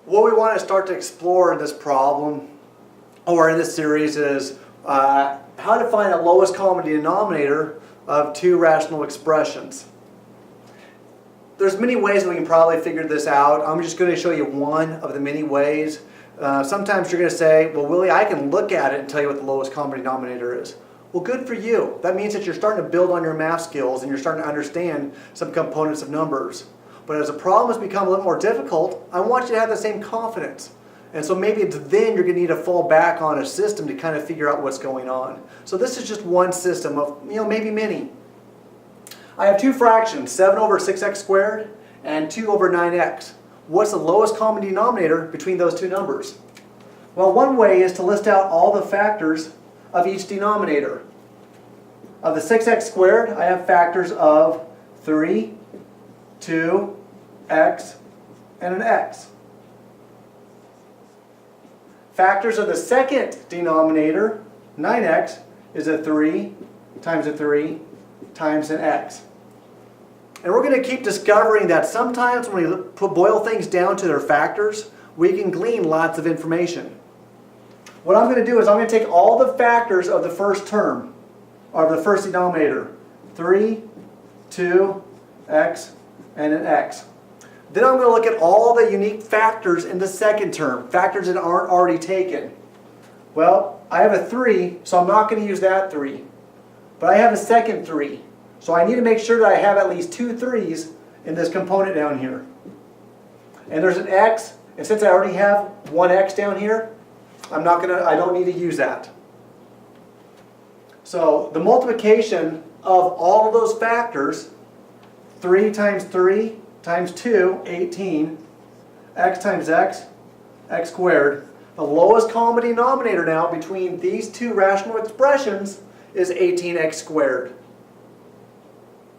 What we want to start to explore in this problem, or in this series, is how to find the lowest common denominator of two rational expressions. There's many ways that we can probably figure this out. I'm just going to show you one of the many ways. Sometimes you're going to say, well, Willie, I can look at it and tell you what the lowest common denominator is. Well, good for you. That means that you're starting to build on your math skills and you're starting to understand some components of numbers. But as the problem has become a little more difficult, I want you to have the same confidence. And so maybe then you're going to need to fall back on a system to kind of figure out what's going on. So this is just one system of, maybe many. I have two fractions, 7 over 6x squared and 2 over 9x. What's the lowest common denominator between those two numbers? Well, one way is to list out all the factors of each denominator. Of the 6x squared, I have factors of 3, 2, x, and an x. Factors of the second denominator, 9x, is a 3 times a 3 times an x. And we're going to keep discovering that sometimes when we boil things down to their factors, we can glean lots of information. What I'm going to do is I'm going to take all the factors of the first term, or the first denominator, 3, 2, x, and an x. Then I'm going to look at all the unique factors in the second term, factors that aren't already taken. Well, I have a 3, so I'm not going to use that 3. But I have a second 3. So I need to make sure that I have at least 2 3's in this component down here. And there's an x, and since I already have one x down here, I don't need to use that. So the multiplication of all of those factors, 3 times 3 times 2, 18, x times x, x squared. The lowest common denominator now between these two rational expressions is 18x squared.